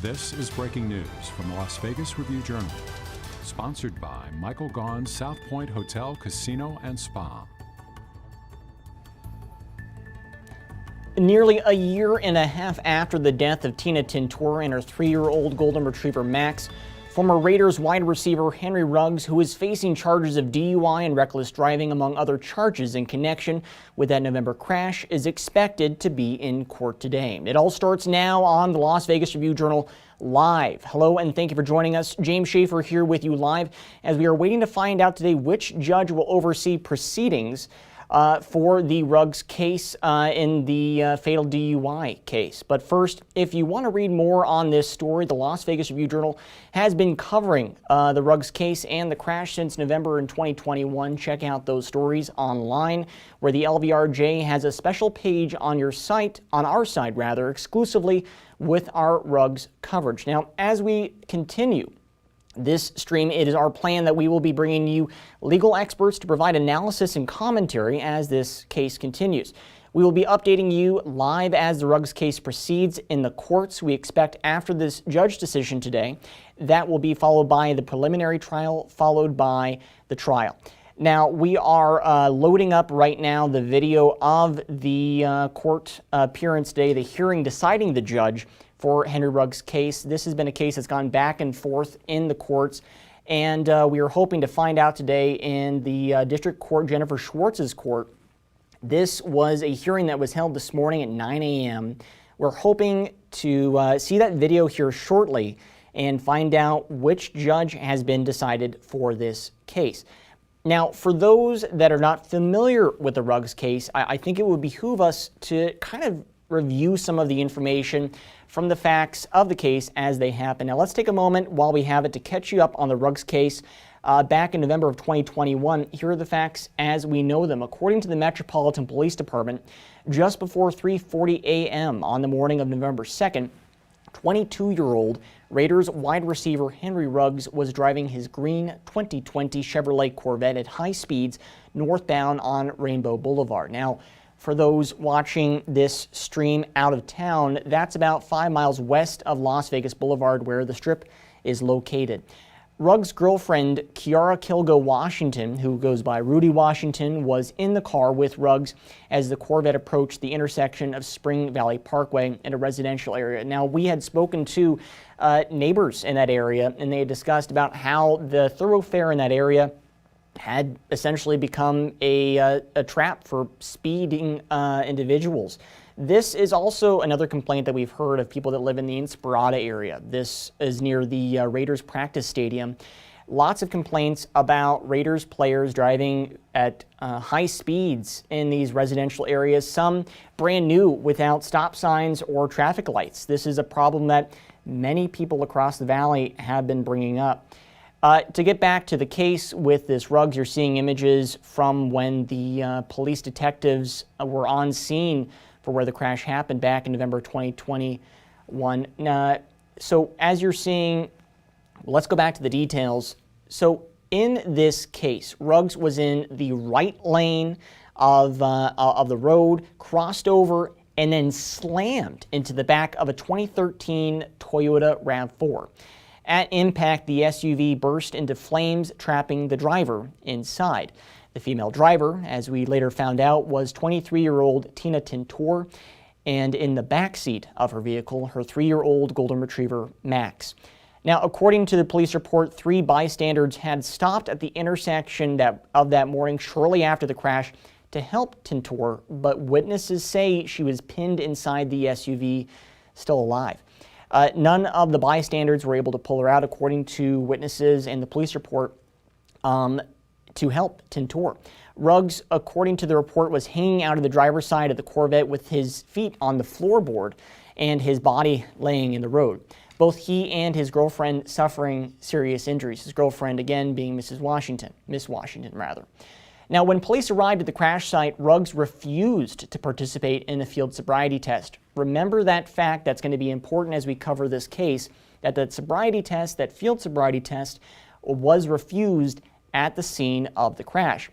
This is breaking news from the Las Vegas Review-Journal, sponsored by Michael Gaughan's South Point Hotel, Casino, and Spa. Nearly a year and a half after the death of Tina Tintor and her 3-year-old golden retriever Max, former Raiders wide receiver Henry Ruggs, who is facing charges of DUI and reckless driving among other charges in connection with that November crash, is expected to be in court today. It all starts now on the Las Vegas Review-Journal Live. Hello and thank you for joining us. James Schaefer here with you live as we are waiting to find out today which judge will oversee proceedings for the Ruggs case in the fatal DUI case. But first, if you want to read more on this story, the Las Vegas Review-Journal has been covering the Ruggs case and the crash since November in 2021. Check out those stories online, where the LVRJ has a special page on your site, on our site rather, exclusively with our Ruggs coverage. Now, as we continue this stream, it is our plan that we will be bringing you legal experts to provide analysis and commentary as this case continues. We will be updating you live as the Ruggs case proceeds in the courts. We expect after this judge decision today, that will be followed by the preliminary trial, followed by the trial. Now, we are loading up right now the video of the court appearance today, the hearing deciding the judge for Henry Ruggs' case. This has been a case that's gone back and forth in the courts, and we are hoping to find out today in the District Court, Jennifer Schwartz's court. This was a hearing that was held this morning at 9 a.m. We're hoping to see that video here shortly and find out which judge has been decided for this case. Now, for those that are not familiar with the Ruggs case, I think it would behoove us to kind of review some of the information from the facts of the case as they happen. Now, let's take a moment while we have it to catch you up on the Ruggs case back in November of 2021. Here are the facts as we know them. According to the Metropolitan Police Department, just before 3:40 a.m. on the morning of November 2nd, 22-year-old Raiders wide receiver Henry Ruggs was driving his green 2020 Chevrolet Corvette at high speeds northbound on Rainbow Boulevard. Now, for those watching this stream out of town, that's about 5 miles west of Las Vegas Boulevard, where the Strip is located. Ruggs' girlfriend, Kiara Kilgo Washington, who goes by Rudy Washington, was in the car with Ruggs as the Corvette approached the intersection of Spring Valley Parkway in a residential area. Now, we had spoken to neighbors in that area, and they had discussed about how the thoroughfare in that area had essentially become a trap for speeding individuals. This is also another complaint that we've heard of people that live in the Inspirada area. This is near the Raiders practice stadium. Lots of complaints about Raiders players driving at high speeds in these residential areas, some brand new without stop signs or traffic lights. This is a problem that many people across the valley have been bringing up. To get back to the case with this Ruggs, you're seeing images from when the police detectives were on scene for where the crash happened back in November 2021. So as you're seeing, let's go back to the details. So in this case, Ruggs was in the right lane of the road, crossed over, and then slammed into the back of a 2013 Toyota RAV4. At impact, the SUV burst into flames, trapping the driver inside. The female driver, as we later found out, was 23-year-old Tina Tintor, and in the back seat of her vehicle, her 3-year-old golden retriever, Max. Now, according to the police report, 3 bystanders had stopped at the intersection of that morning shortly after the crash to help Tintor, but witnesses say she was pinned inside the SUV, still alive. None of the bystanders were able to pull her out, according to witnesses and the police report, to help Tintor. Ruggs, according to the report, was hanging out of the driver's side of the Corvette with his feet on the floorboard and his body laying in the road. Both he and his girlfriend suffering serious injuries. His girlfriend, again, being Miss Washington. Now, when police arrived at the crash site, Ruggs refused to participate in the field sobriety test. Remember that fact. That's going to be important as we cover this case, that field sobriety test, was refused at the scene of the crash.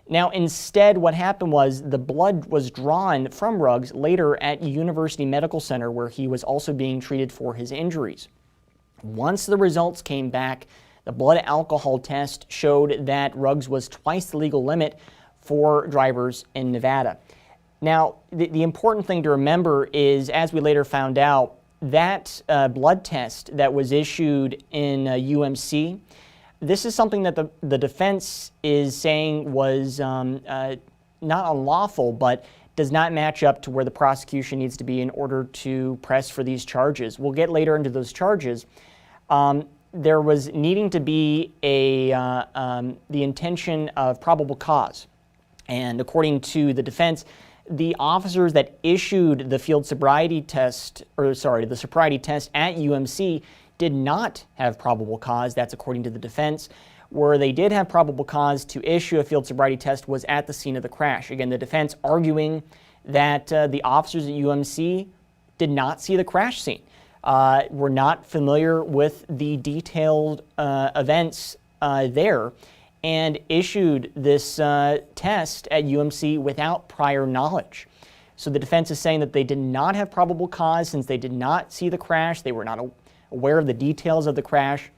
Now, instead, what happened was the blood was drawn from Ruggs later at University Medical Center, where he was also being treated for his injuries. Once the results came back, the blood alcohol test showed that Ruggs was twice the legal limit for drivers in Nevada. Now, the important thing to remember is, as we later found out, that blood test that was issued in UMC, this is something that the defense is saying was not unlawful, but does not match up to where the prosecution needs to be in order to press for these charges. We'll get later into those charges. There was needing to be the intention of probable cause. And according to the defense, the officers that issued the field sobriety test, the sobriety test at UMC did not have probable cause. That's according to the defense. Where they did have probable cause to issue a field sobriety test was at the scene of the crash. Again, the defense arguing that the officers at UMC did not see the crash scene, were not familiar with the detailed events there, and issued this test at UMC without prior knowledge. So the defense is saying that they did not have probable cause since they did not see the crash. They were not aware of the details of the crash.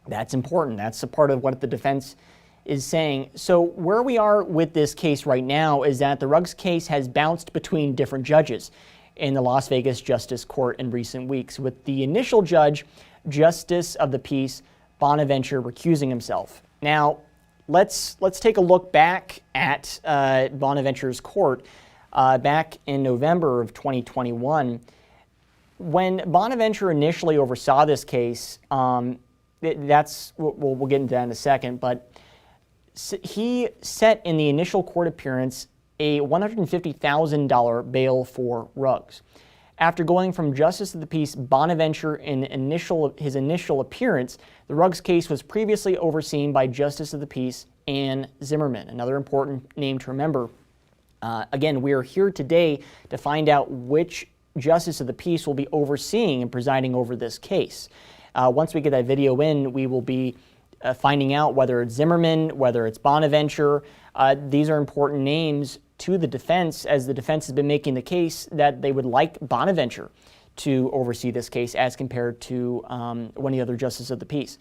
That's important. That's a part of what the defense is saying. So where we are with this case right now is that the Ruggs case has bounced between different judges in the Las Vegas Justice Court in recent weeks, with the initial judge, Justice of the Peace Bonaventure, recusing himself. Now, let's take a look back at Bonaventure's court back in November of 2021. When Bonaventure initially oversaw this case, we'll get into that in a second, but he set in the initial court appearance a $150,000 bail for Ruggs. After going from Justice of the Peace Bonaventure in his initial appearance, the Ruggs case was previously overseen by Justice of the Peace Ann Zimmerman, another important name to remember. Again, we are here today to find out which Justice of the Peace will be overseeing and presiding over this case. Once we get that video in, we will be finding out whether it's Zimmerman, whether it's Bonaventure. These are important names to the defense, as the defense has been making the case that they would like Bonaventure to oversee this case as compared to one of the other justices of the peace.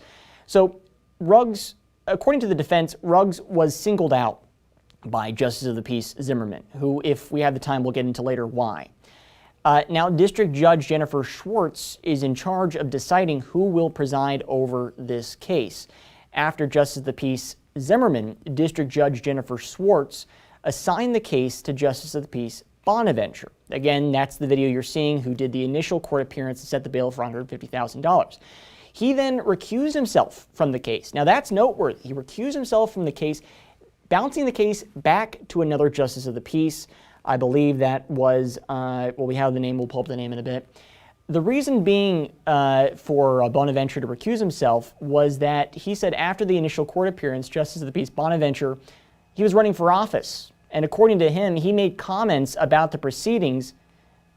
So Ruggs, according to the defense, Ruggs was singled out by Justice of the Peace Zimmerman, who, if we have the time, we'll get into later why. Now, District Judge Jennifer Schwartz is in charge of deciding who will preside over this case. After Justice of the Peace Zimmerman, District Judge Jennifer Schwartz assigned the case to Justice of the Peace Bonaventure. Again, that's the video you're seeing, who did the initial court appearance and set the bail for $150,000. He then recused himself from the case. Now, that's noteworthy. He recused himself from the case, bouncing the case back to another Justice of the Peace. I believe that was, we have the name, we'll pull up the name in a bit. The reason being for Bonaventure to recuse himself was that he said after the initial court appearance, Justice of the Peace Bonaventure, he was running for office. And according to him, he made comments about the proceedings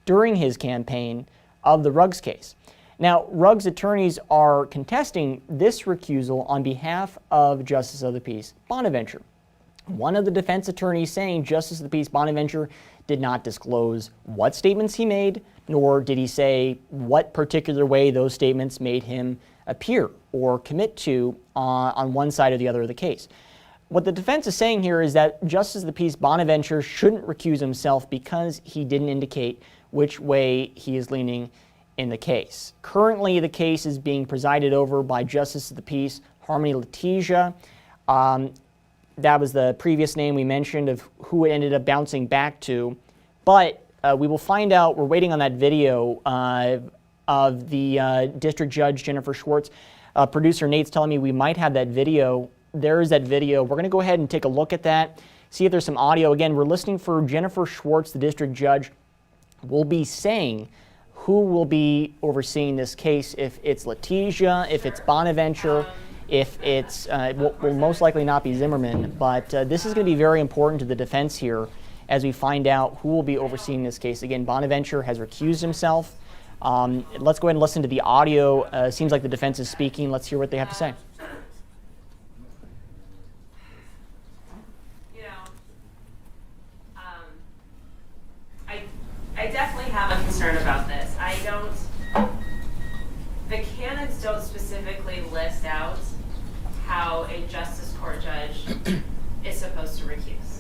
during his campaign of the Ruggs case. Now, Ruggs attorneys are contesting this recusal on behalf of Justice of the Peace Bonaventure. One of the defense attorneys saying Justice of the Peace Bonaventure did not disclose what statements he made, nor did he say what particular way those statements made him appear or commit to on one side or the other of the case. What the defense is saying here is that Justice of the Peace Bonaventure shouldn't recuse himself because he didn't indicate which way he is leaning in the case. Currently, the case is being presided over by Justice of the Peace Harmony Letizia. That was the previous name we mentioned of who it ended up bouncing back to. But we will find out, we're waiting on that video of the District Judge Jennifer Schwartz. Producer Nate's telling me we might have that video. There is that video. We're going to go ahead and take a look at that, see if there's some audio. Again, we're listening for Jennifer Schwartz, the district judge, will be saying who will be overseeing this case, if it's Letizia, if it's Bonaventure, if it's, will most likely not be Zimmerman, but this is going to be very important to the defense here as we find out who will be overseeing this case. Again, Bonaventure has recused himself. Let's go ahead and listen to the audio. Seems like the defense is speaking. Let's hear what they have to say. You know, canons don't specifically list out how a justice court judge is supposed to recuse.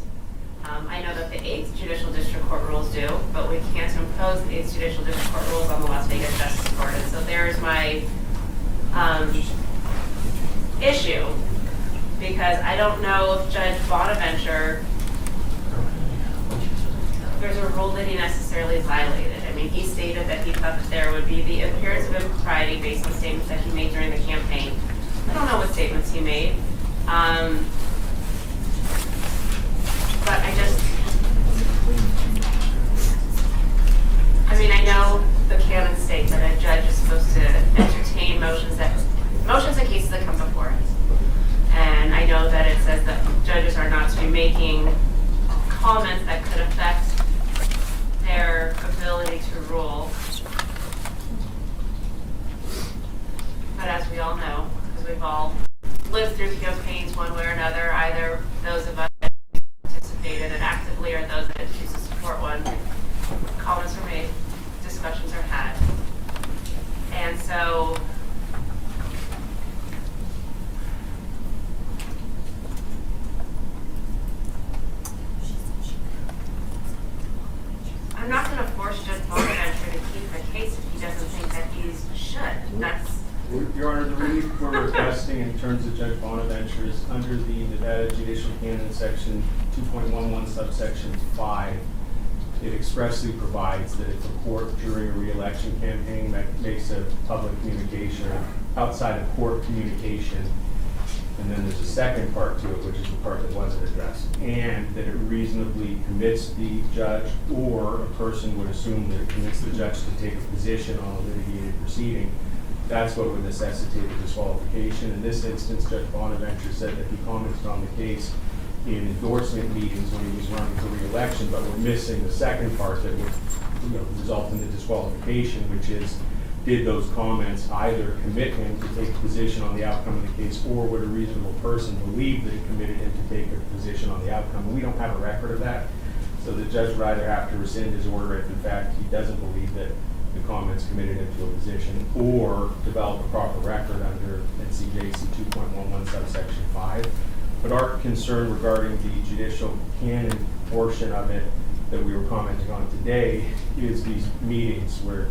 I know that the 8th Judicial District Court rules do, but we can't impose the 8th Judicial District Court rules on the Las Vegas Justice Court. And so there's my issue, because I don't know if Judge Bonaventure, there's a rule that he necessarily violated. I mean, he stated that he thought that there would be the appearance of impropriety based on statements that he made during the campaign. I don't know what statements he made. But I know the canons state that a judge is supposed to entertain motions and cases that come before it. And I know that it says that judges are not to be making comments that could affect their ability to rule. But as we all know, because we've all lived through campaigns one way or another, either those of us that participated and actively or those that choose to support one, comments are made, discussions are had. And so I'm not going to force Judge Bonaventure to keep the case if he doesn't think that he should. That's Your Honor, the relief we're requesting in terms of Judge Bonaventure is under the Nevada Judicial Canon Section 2.11 subsection 5. It expressly provides that if a court during a re-election campaign makes a public communication or outside of court communication, and then there's a second part to it, which is the part that wasn't addressed, and that it reasonably commits the judge, or a person would assume that it commits the judge to take a position on a litigated proceeding, that's what would necessitate a disqualification. In this instance, Judge Bonaventure said that he commented on the case in endorsement meetings when he was running for re-election, but we're missing the second part that would result in the disqualification, which is, did those comments either commit him to take a position on the outcome of the case, or would a reasonable person believe that it committed him to take a position on the outcome? And we don't have a record of that, so the judge would either have to rescind his order if in fact he doesn't believe that the comments committed him to a position, or develop a proper record under NCJC 2.11 subsection 5. But our concern regarding the judicial canon portion of it that we were commenting on today is these meetings where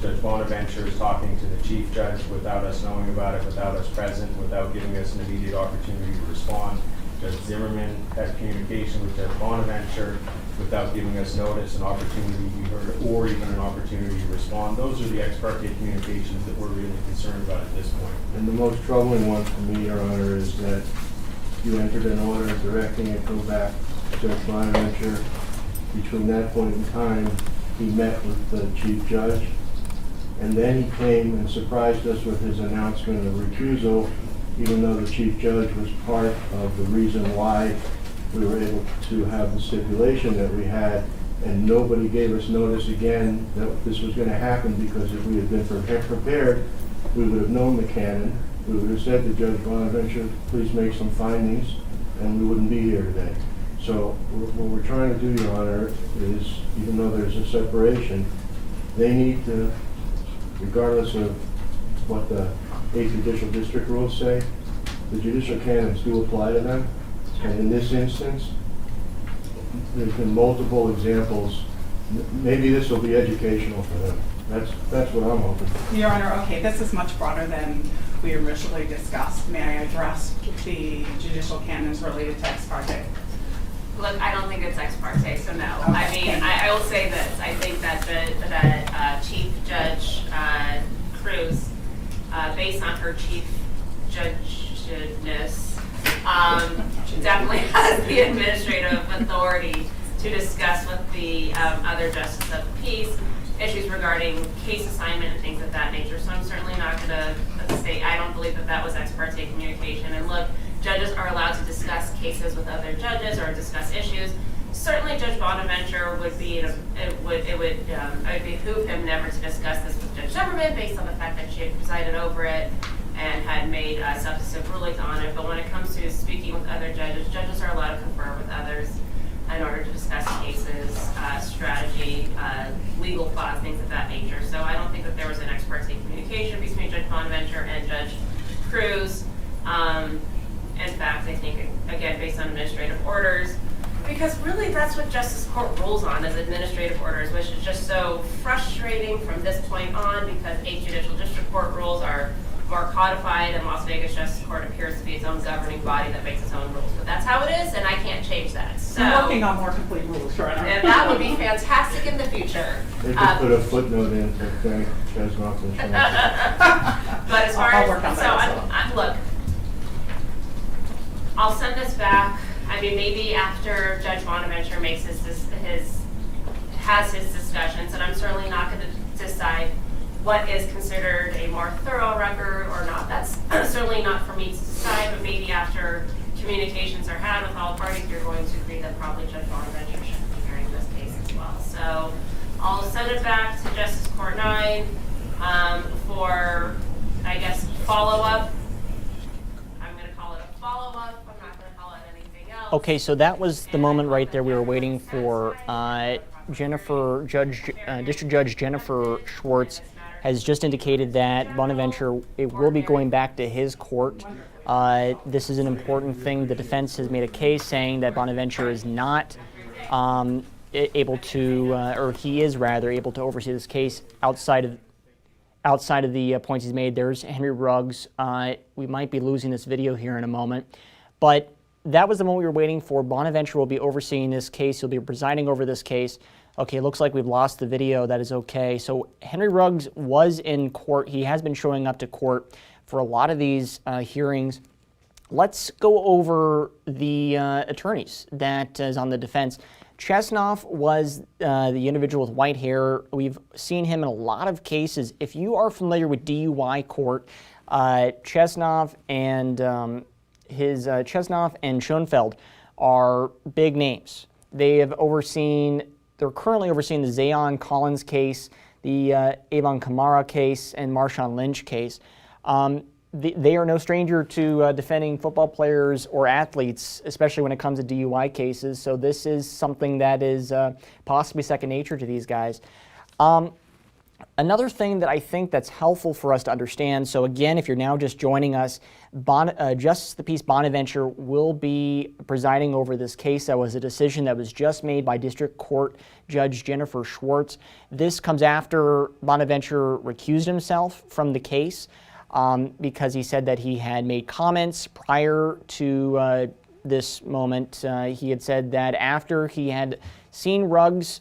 Judge Bonaventure is talking to the chief judge without us knowing about it, without us present, without giving us an immediate opportunity to respond. Judge Zimmerman had communication with Judge Bonaventure without giving us notice, an opportunity to be heard, or even an opportunity to respond. Those are the ex parte communications that we're really concerned about at this point. And the most troubling one for me, Your Honor, is that you entered an order directing it go back to Judge Bonaventure. Between that point in time, he met with the chief judge, and then he came and surprised us with his announcement of recusal, even though the chief judge was part of the reason why we were able to have the stipulation that we had, and nobody gave us notice again that this was going to happen, because if we had been prepared, we would have known the canon. We would have said to Judge Bonaventure, please make some findings, and we wouldn't be here today. So what we're trying to do, Your Honor, is, even though there's a separation, they need to, regardless of what the 8th Judicial District rules say, the judicial canons do apply to them. And in this instance, there's been multiple examples. Maybe this will be educational for them. That's what I'm hoping. Your Honor, okay, this is much broader than we originally discussed. May I address the judicial canons related to ex parte? Look, I don't think it's ex parte, so no. Okay. I mean, I will say this. I think that Chief Judge Cruz, based on her chief judgeness, definitely has the administrative authority to discuss with the other justices of the peace issues regarding case assignment and things of that nature. So I'm certainly not going to say I don't believe that was ex parte communication. And look, judges are allowed to discuss cases with other judges or discuss issues. Certainly, Judge Bonaventure would be. It would behoove him never to discuss this with Judge Zimmerman, based on the fact that she had presided over it and had made substantive rulings on it. But when it comes to speaking with other judges, judges are allowed to confer with others. in order to discuss cases, strategy, legal thoughts, things of that nature. So I don't think that there was an ex parte communication between Judge Bonaventure and Judge Cruz. In fact, I think, again, based on administrative orders, because really that's what Justice Court rules on, is administrative orders, which is just so frustrating from this point on, because 8 judicial district court rules are more codified, and Las Vegas Justice Court appears to be its own governing body that makes its own rules. But that's how it is, and I can't change that. So I'm working on more complete rules right now. and that would be fantastic in the future. They could put a footnote in to thank Chesnoff and Sean. But as far I'll work on as, so that as well. look, I'll send this back. I mean, maybe after Judge Bonaventure makes his discussions, and I'm certainly not going to decide what is considered a more thorough record or not. That's certainly not for me to decide, but maybe after communications are had with all parties, you're going to agree that probably Judge Bonaventure should be hearing this case as well. So I'll send it back to Justice Court 9 for, I guess, follow-up. I'm going to call it a follow-up. I'm not going to call it anything else. Okay, so that was the moment right there we were waiting for. District Judge Jennifer Schwartz has just indicated that Bonaventure will be going back to his court. This is an important thing. The defense has made a case saying that Bonaventure is not able to, or he is rather able to oversee this case outside of the points he's made. There's Henry Ruggs. We might be losing this video here in a moment, but that was the moment we were waiting for. Bonaventure will be overseeing this case. He'll be presiding over this case. Okay, looks like we've lost the video. That is okay. So Henry Ruggs was in court. He has been showing up to court for a lot of these hearings. Let's go over the attorneys that is on the defense. Chesnoff was the individual with white hair. We've seen him in a lot of cases. If you are familiar with DUI court, Chesnoff and Schoenfeld are big names. They're currently overseeing the Zayon Collins case, the Avon Kamara case, and Marshawn Lynch case. They are no stranger to defending football players or athletes, especially when it comes to DUI cases. So this is something that is possibly second nature to these guys. Another thing that I think that's helpful for us to understand, so again, if you're now just joining us, Justice of the Peace Bonaventure will be presiding over this case. That was a decision that was just made by District Court Judge Jennifer Schwartz. This comes after Bonaventure recused himself from the case because he said that he had made comments prior to this moment. He had said that after he had seen Ruggs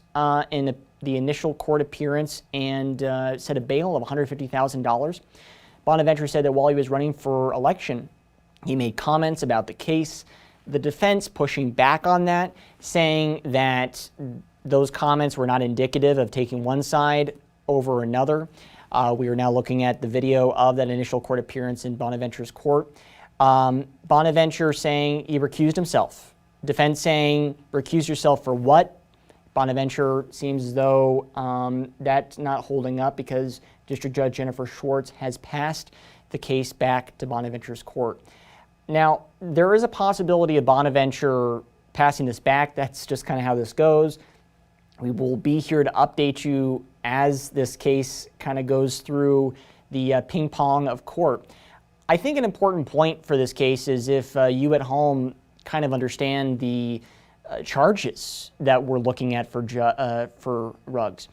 in the initial court appearance and set a bail of $150,000. Bonaventure said that while he was running for election, he made comments about the case. The defense pushing back on that, saying that those comments were not indicative of taking one side over another. We are now looking at the video of that initial court appearance in Bonaventure's court. Bonaventure saying he recused himself. Defense saying, recuse yourself for what? Bonaventure seems as though that's not holding up because District Judge Jennifer Schwartz has passed the case back to Bonaventure's court. Now, there is a possibility of Bonaventure passing this back. That's just kind of how this goes. We will be here to update you as this case kind of goes through the ping pong of court. I think an important point for this case is if you at home kind of understand the charges that we're looking at for Ruggs.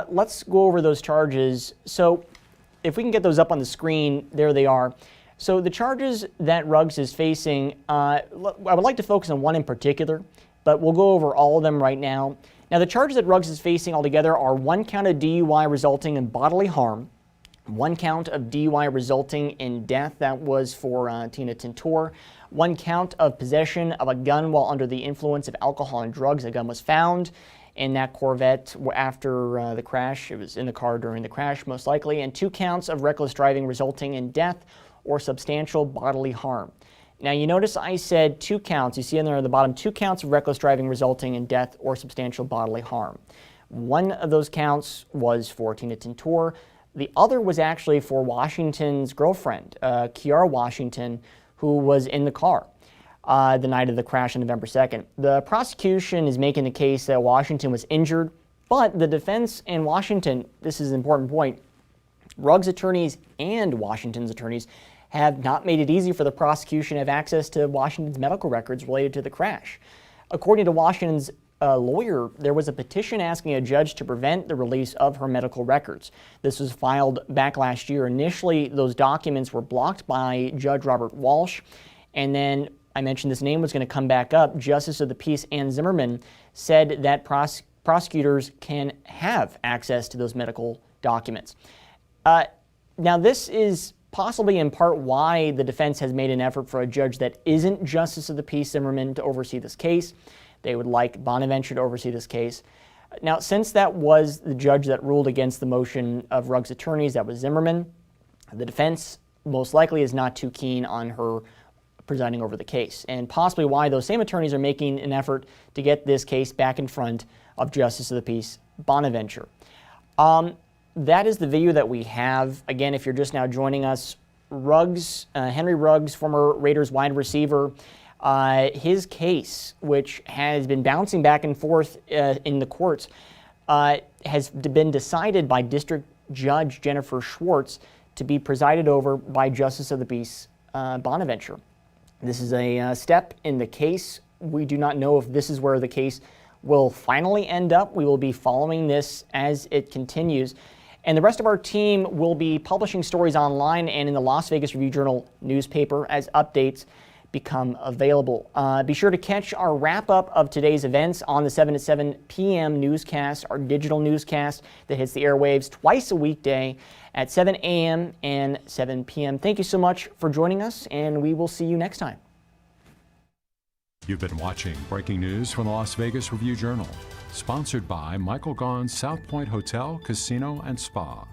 Let's go over those charges. So if we can get those up on the screen, there they are. So the charges that Ruggs is facing, I would like to focus on one in particular, but we'll go over all of them right now. Now the charges that Ruggs is facing altogether are 1 count of DUI resulting in bodily harm, 1 count of DUI resulting in death, that was for Tina Tintor, 1 count of possession of a gun while under the influence of alcohol and drugs. A gun was found in that Corvette after the crash. It was in the car during the crash, most likely. And 2 counts of reckless driving resulting in death or substantial bodily harm. Now you notice I said 2 counts. You see in there at the bottom, 2 counts of reckless driving resulting in death or substantial bodily harm. 1 of those counts was for Tina Tintor. The other was actually for Washington's girlfriend, Kiara Washington, who was in the car. the night of the crash on November 2nd. The prosecution is making the case that Washington was injured, but the defense in Washington, this is an important point, Ruggs attorneys and Washington's attorneys have not made it easy for the prosecution to have access to Washington's medical records related to the crash. According to Washington's lawyer, there was a petition asking a judge to prevent the release of her medical records. This was filed back last year. Initially, those documents were blocked by Judge Robert Walsh, and then I mentioned this name was going to come back up. Justice of the Peace Ann Zimmerman said that prosecutors can have access to those medical documents. Now, this is possibly in part why the defense has made an effort for a judge that isn't Justice of the Peace Zimmerman to oversee this case. They would like Bonaventure to oversee this case. Now, since that was the judge that ruled against the motion of Ruggs' attorneys, that was Zimmerman, the defense most likely is not too keen on her presiding over the case, and possibly why those same attorneys are making an effort to get this case back in front of Justice of the Peace Bonaventure. That is the video that we have. Again, if you're just now joining us, Henry Ruggs, former Raiders wide receiver, his case, which has been bouncing back and forth in the courts, has been decided by District Judge Jennifer Schwartz to be presided over by Justice of the Peace Bonaventure. This is a step in the case. We do not know if this is where the case will finally end up. We will be following this as it continues. And the rest of our team will be publishing stories online and in the Las Vegas Review-Journal newspaper as updates become available. Be sure to catch our wrap-up of today's events on the 7 to 7 p.m. newscast, our digital newscast that hits the airwaves twice a weekday at 7 a.m. and 7 p.m. Thank you so much for joining us, and we will see you next time. You've been watching breaking news from the Las Vegas Review-Journal, sponsored by Michael Gaughan's South Point Hotel, Casino, and Spa.